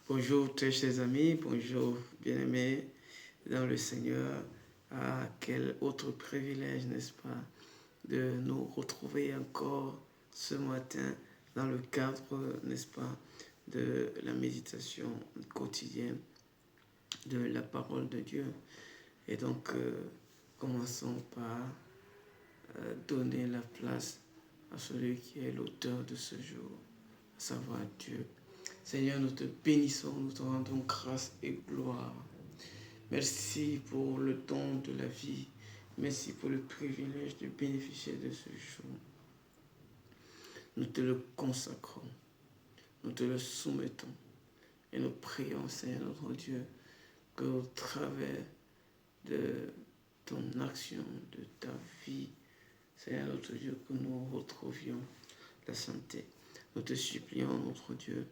Bonjour très chers amis, bonjour bien-aimés dans le Seigneur. Quel autre privilège, n'est-ce pas, de nous retrouver encore ce matin dans le cadre, n'est-ce pas, de la méditation quotidienne de la parole de Dieu. Et donc, commençons par donner la place à celui qui est l'auteur de ce jour, à savoir Dieu. Seigneur, nous te bénissons, nous te rendons grâce et gloire. Merci pour le don de la vie. Merci pour le privilège de bénéficier de ce jour. Nous te le consacrons. Nous te le soumettons. Et nous prions, Seigneur notre Dieu, qu'au travers de ton action, de ta vie, Seigneur notre Dieu, que nous retrouvions la santé. Nous te supplions, notre Dieu,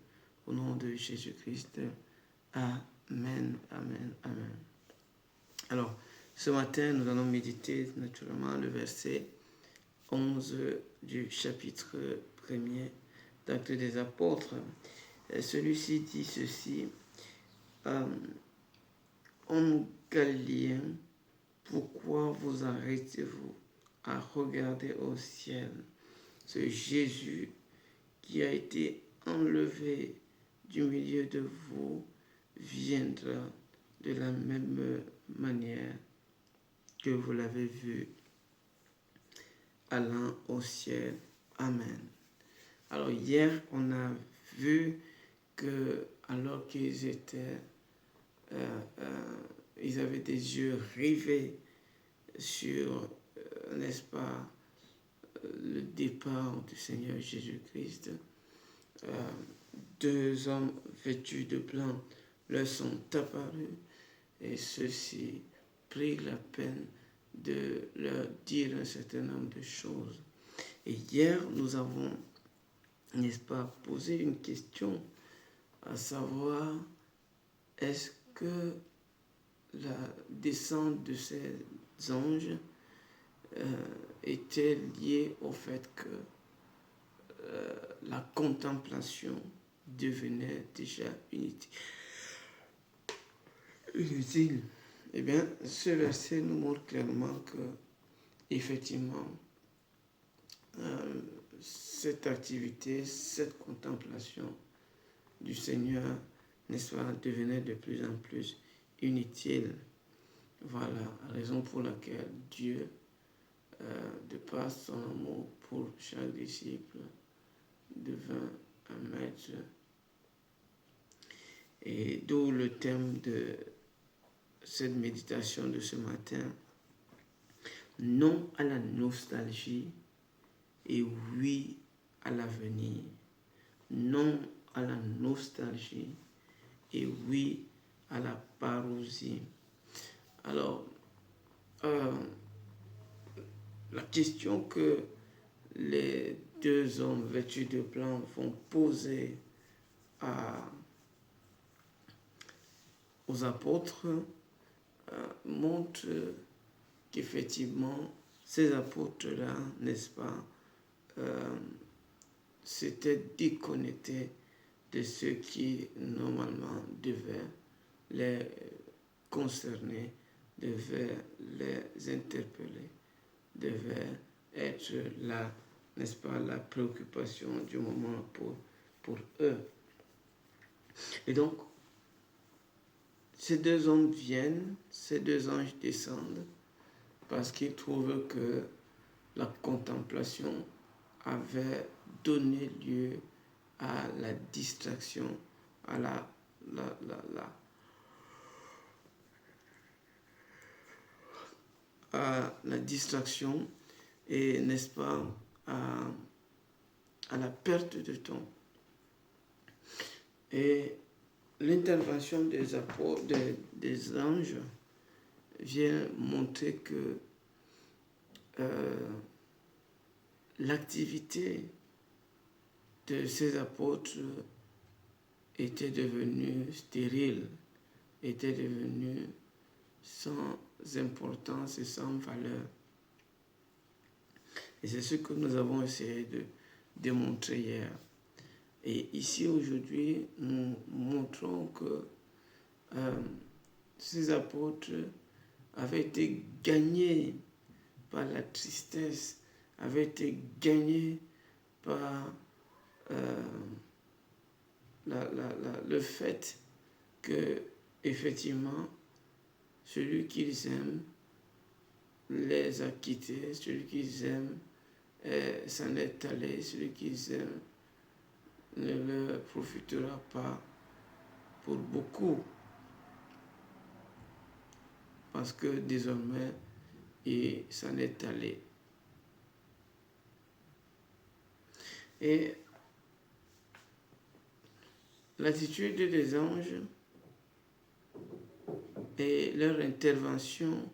au nom de Jésus-Christ. Amen, amen, amen. Alors, ce matin, nous allons méditer naturellement le verset 11 du chapitre 1er d'Actes des Apôtres. Celui-ci dit ceci: Hommes Galiléens, pourquoi vous arrêtez-vous à regarder au ciel? Ce Jésus qui a été enlevé du milieu de vous viendra de la même manière que vous l'avez vu allant au ciel. Amen. Alors hier, on a vu que alors qu'ils étaient, ils avaient des yeux rivés sur, n'est-ce pas, le départ du Seigneur Jésus-Christ, deux hommes vêtus de blanc leur sont apparus et ceux-ci prirent la peine de leur dire un certain nombre de choses. Et hier, nous avons, n'est-ce pas, posé une question, à savoir, est-ce que la descente de ces anges était liée au fait que la contemplation devenait déjà inutile. Eh bien, ce verset nous montre clairement que, effectivement, cette activité, cette contemplation du Seigneur, n'est-ce pas, devenait de plus en plus inutile. Voilà, raison pour laquelle Dieu, de par son amour pour chaque disciple, devint un maître. Et d'où le thème de cette méditation de ce matin: non à la nostalgie et oui à l'avenir. Non à la nostalgie et oui à la parousie. Alors, la question que les deux hommes vêtus de blanc vont poser aux apôtres montre qu'effectivement, ces apôtres-là, n'est-ce pas, s'étaient déconnectés de ce qui, normalement, devait les concerner, devait les interpeller, devait être là, n'est-ce pas, la préoccupation du moment pour eux. Et donc, ces deux hommes viennent, ces deux anges descendent, parce qu'ils trouvent que la contemplation avait donné lieu à la distraction, à la distraction et, n'est-ce pas, à la perte de temps. Et l'intervention des apôtres, des anges, vient montrer que l'activité de ces apôtres était devenue stérile, était devenue sans importance et sans valeur. Et c'est ce que nous avons essayé de démontrer hier. Et ici, aujourd'hui, nous montrons que ces apôtres avaient été gagnés par la tristesse, avaient été gagnés par le fait que, effectivement, celui qu'ils aiment les a quittés, celui qu'ils aiment s'en est allé, celui qu'ils aiment ne leur profitera pas pour beaucoup, parce que désormais, il s'en est allé. Et l'attitude des anges et leur intervention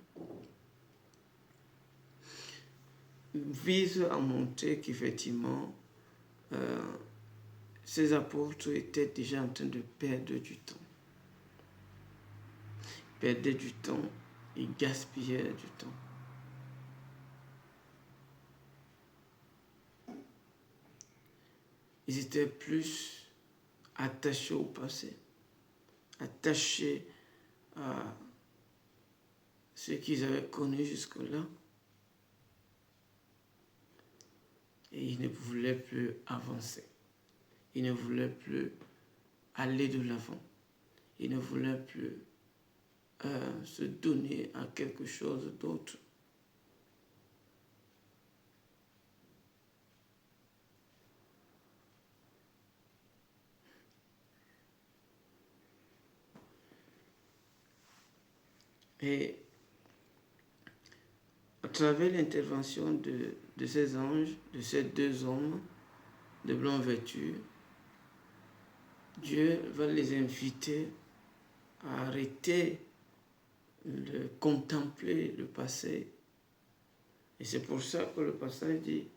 visent à montrer qu'effectivement, ces apôtres étaient déjà en train de perdre du temps. Ils perdaient du temps, ils gaspillaient du temps. Ils étaient plus attachés au passé, attachés à ce qu'ils avaient connu jusque-là. Et ils ne voulaient plus avancer. Ils ne voulaient plus aller de l'avant. Ils ne voulaient plus se donner à quelque chose d'autre. Et à travers l'intervention de ces anges, de ces deux hommes de blanc vêtus, Dieu va les inviter à arrêter de contempler le passé. Et c'est pour ça que le passage dit,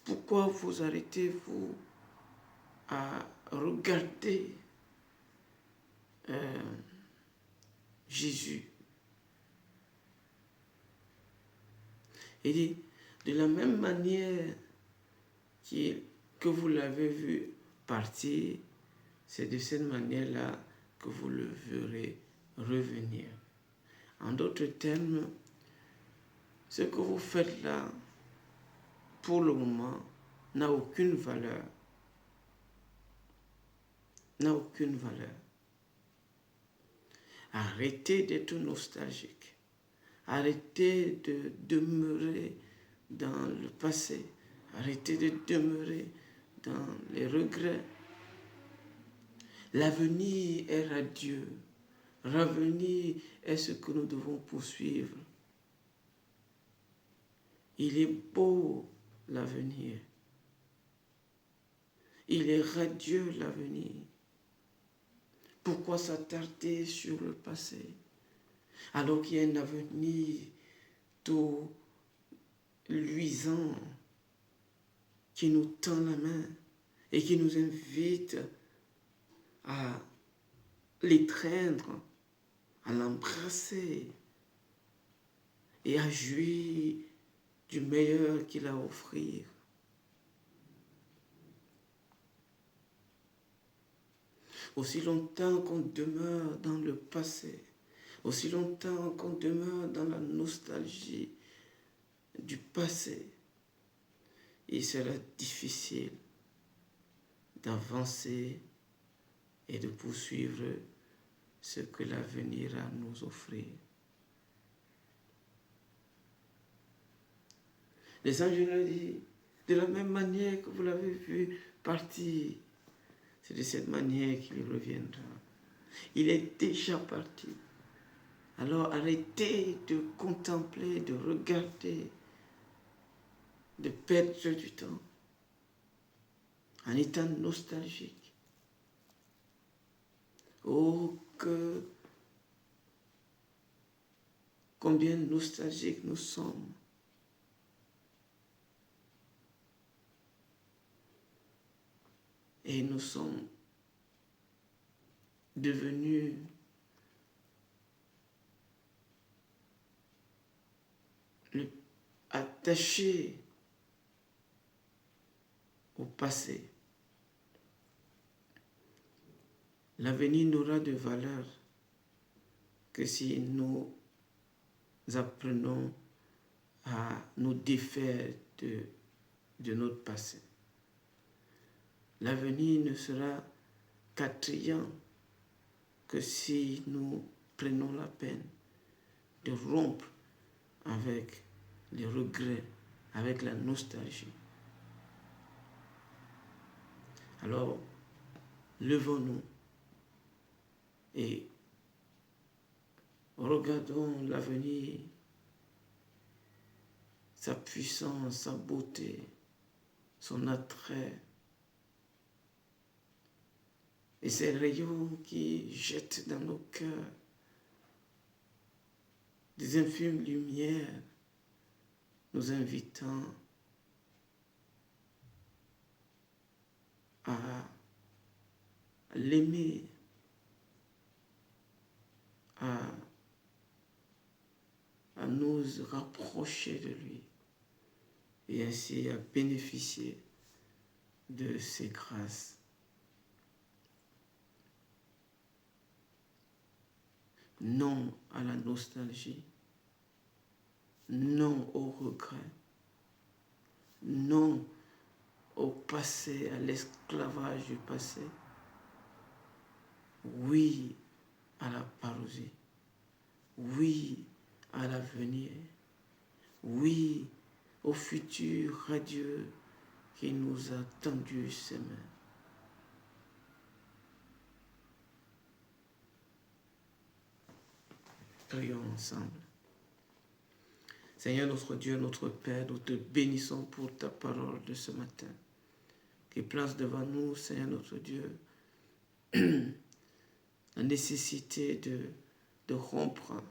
pourquoi vous arrêtez-vous à regarder Jésus? Il dit, de la même manière que vous l'avez vu partir, c'est de cette manière-là que vous le verrez revenir. En d'autres termes, ce que vous faites là, pour le moment, n'a aucune valeur. N'a aucune valeur. Arrêtez d'être nostalgique. Arrêtez de demeurer dans le passé. Arrêtez de demeurer dans les regrets. L'avenir est radieux. L'avenir est ce que nous devons poursuivre. Il est beau l'avenir. Il est radieux l'avenir. Pourquoi s'attarder sur le passé alors qu'il y a un avenir tout luisant qui nous tend la main et qui nous invite à l'étreindre, à l'embrasser et à jouir du meilleur qu'il a à offrir. Aussi longtemps qu'on demeure dans le passé, aussi longtemps qu'on demeure dans la nostalgie du passé, il sera difficile d'avancer et de poursuivre ce que l'avenir a à nous offrir. Les anges leur disent, de la même manière que vous l'avez vu partir, c'est de cette manière qu'il reviendra. Il est déjà parti. Alors arrêtez de contempler, de regarder, de perdre du temps en étant nostalgique. Oh, combien nostalgiques nous sommes. Et nous sommes devenus attachés au passé. L'avenir n'aura de valeur que si nous apprenons à nous défaire de notre passé. L'avenir ne sera qu'attrayant que si nous prenons la peine de rompre avec les regrets, avec la nostalgie. Alors, levons-nous et regardons l'avenir, sa puissance, sa beauté, son attrait, et ces rayons qui jettent dans nos cœurs des infimes lumières, nous invitant à l'aimer, à nous rapprocher de lui et ainsi à bénéficier de ses grâces. Non à la nostalgie, non au regret, non au passé, à l'esclavage du passé. Oui à la parousie, oui à l'avenir, oui au futur radieux qui nous a tendu ses mains. Prions ensemble. Seigneur notre Dieu, notre Père, nous te bénissons pour ta parole de ce matin, qui place devant nous, Seigneur notre Dieu, la nécessité de rompre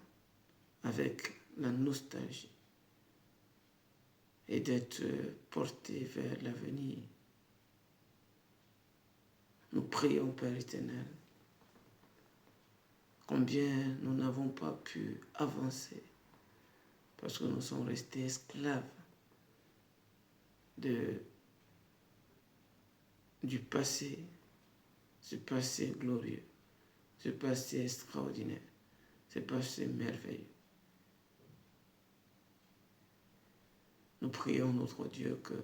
avec la nostalgie et d'être porté vers l'avenir. Nous prions, Père éternel, combien nous n'avons pas pu avancer parce que nous sommes restés esclaves du passé, ce passé glorieux, ce passé extraordinaire, ce passé merveilleux. Nous prions notre Dieu que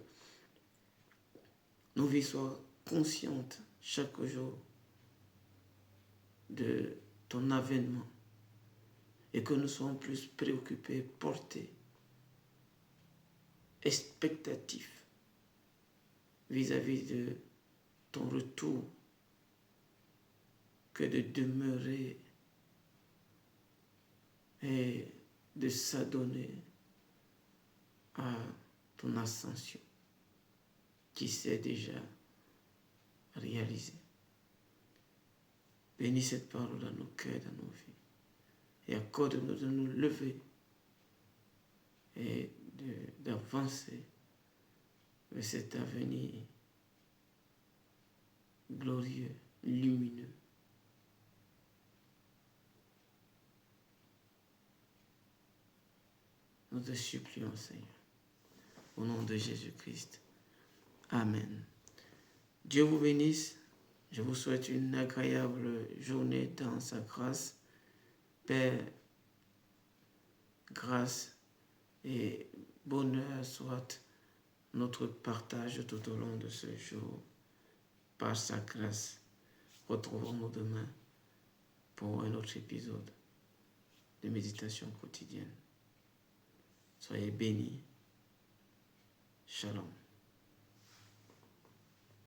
nos vies soient conscientes chaque jour de ton avènement et que nous soyons plus préoccupés, portés, expectatifs vis-à-vis de ton retour que de demeurer et de s'adonner à ton ascension qui s'est déjà réalisée. Bénis cette parole dans nos cœurs, dans nos vies et accorde-nous de nous lever et d'avancer vers cet avenir glorieux, lumineux. Nous te supplions, Seigneur, au nom de Jésus-Christ. Amen. Dieu vous bénisse. Je vous souhaite une agréable journée dans sa grâce. Paix, grâce et bonheur soit notre partage tout au long de ce jour. Par sa grâce, retrouvons-nous demain pour un autre épisode de méditation quotidienne. Soyez bénis. Shalom.